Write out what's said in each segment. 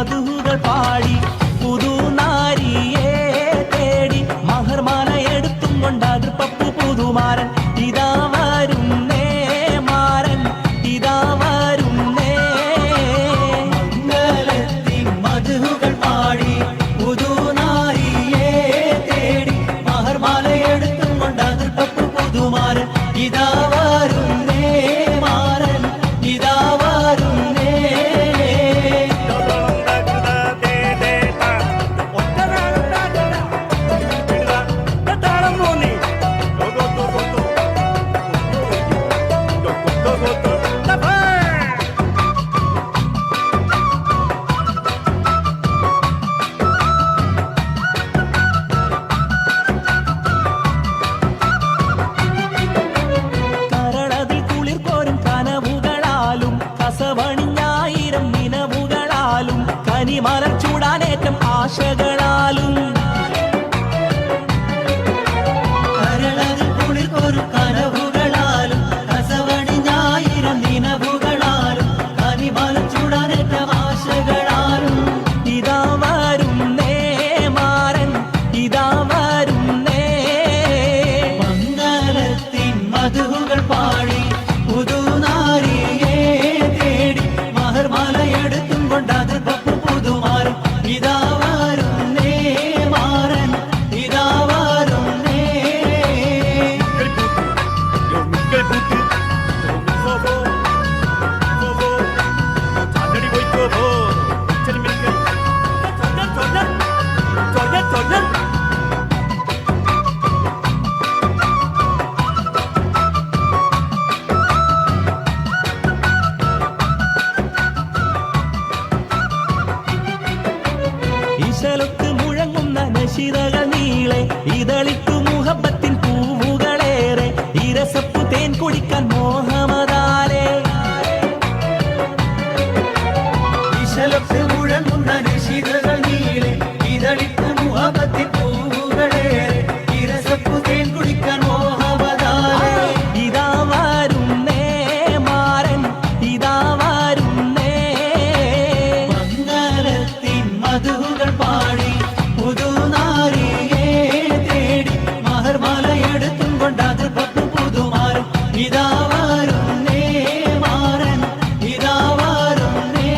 മധുകൾ പാടി പുതുനാരിയെ തേടി മഹർമാല എടുത്തും കൊണ്ട് അതിർപ്പപ്പു പുതുമാരൻ ഇതാ വരുന്നേ മാരൻ ഇതാ വരുന്നേ മംഗളത്തിൻ മധുകൾ പാടി പുതുനാരിയെ തേടി മഹർമാല എടുത്തും കൊണ്ട് അതിർപ്പപ്പു പുതുമാരൻ ഇതാ വരുന്നേ മാരൻ ഇതാ വരുന്നേ കരളതിൽ കുളിർ കോരും കനവുകളാലും കസവണിഞ്ഞായിരം നിലവുകളാലും കനിമലർ ചൂടാനേറ്റം ആശകളാലും കരളതിൽ കുളിർ കോരും കനവുകളാലും കസവണിഞ്ഞായിരം നിലവുകളാലും കനിമലർ ചൂടാനേറ്റ ആശകളാലും ഇതാ വരുന്നേ മാരൻ ഇതാ വരുന്നേ മംഗളത്തിൻ മധുകൾ പാടി പുതുനാരിയെ തേടി മഹർമാല എടുത്തും കൊണ്ട് അതിർപ്പപ്പു പുതുമാരൻ ഇതാ വരുന്നേ മാരൻ ഇതാ വരുന്നേ ഈശലൊത്ത് മുഴങ്ങുന്ന നശിതകൾ നീളെ ഇതളിത്തു മുഹബത്തിൻ പൂവുകളേറെ ഇരസപ്പു തേൻ കുടിക്കാൻ മോഹമതാലേ ഈശലൊത്ത് മുഴങ്ങുന്ന നിശിതകൾ നീളെ ഇതളിത്ത് മുഹബത്തിൻ പൂവുകളേറെ ഇരസപ്പു തേൻ കുടിക്കാൻ മോഹവതാലേ ഇതാ വരുന്നേ മാരൻ ഇതാ വരുന്നേ മംഗളത്തിൻ മധുകൾ പാടി പുതുനാരിയെ തേടി മഹർമാല എടുത്തും കൊണ്ട് അതിർപ്പപ്പു പുതുമാരൻ ഇതാ വരുന്നേ മാരൻ ഇതാ വരുന്നേ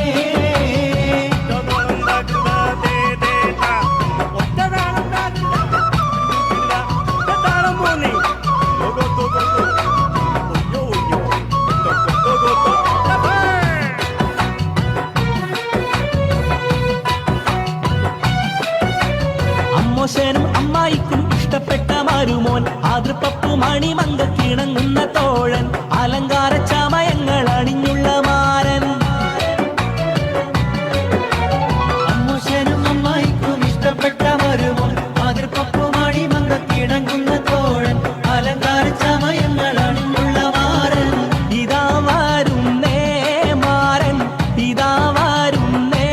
അമ്മോശനും അമ്മായിക്കും ഇഷ്ടപ്പെട്ട മരുമോൻ ആതൃപ്പപ്പു മണിമങ്ക കിണങ്ങുന്ന തോഴൻ അലങ്കാര ചമയങ്ങൾ അണിഞ്ഞുള്ള മാരൻ അമ്മുശനും അമ്മായിക്കും ഇഷ്ടപ്പെട്ട മരുമോൻ അതിർപ്പപ്പു മണിമങ്ക കിടങ്ങുന്ന തോഴൻ അലങ്കാര ചമയങ്ങൾ അണിഞ്ഞുള്ള മാരൻ ഇതാ വരുന്നേ മാരൻ ഇതാ വരുന്നേ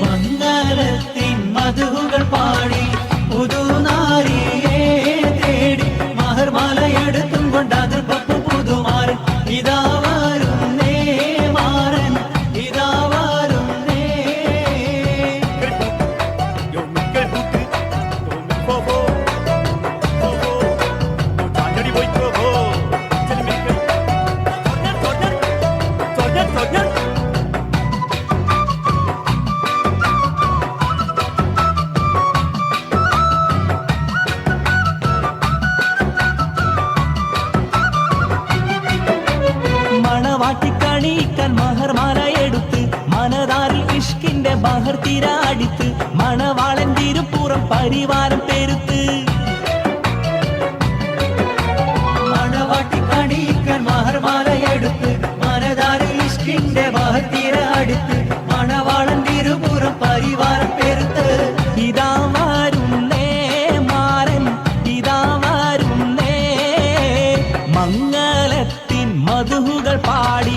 മംഗളത്തിൻ മധുകൾ പാടി പുതുനാരിയെ തേടി മഹർമാല എടുത്തും കൊണ്ട് അതിർപ്പപ്പു പുതുമാരൻ ഇതാ വരുന്നേ മാരൻ ഇതാ വരുന്നേ മണവാട്ടിക്കണിയിക്കാൻ മഹർമാല എടുത്ത് മനതാറിൽ ഇഷ്കിന്റെ ബഹർ തിരാടിത്ത് മണവാളൻ തിരുപ്പുറം പരിവാരം പെരുത്ത് മണവാട്ടി കണിയിക്കാൻ മഹർമാല എടുത്ത് മനതാരിൽ ഇഷ്കിന്റെ ബഹത്തീര അടുത്ത് മണവാളൻ തിരുപുറം പരിവാരം പെരുത്ത് ഇതാ വരുന്നേ മാരൻ ഇതാ വരുന്നേ മംഗളത്തിൻ മധുകൾ പാടി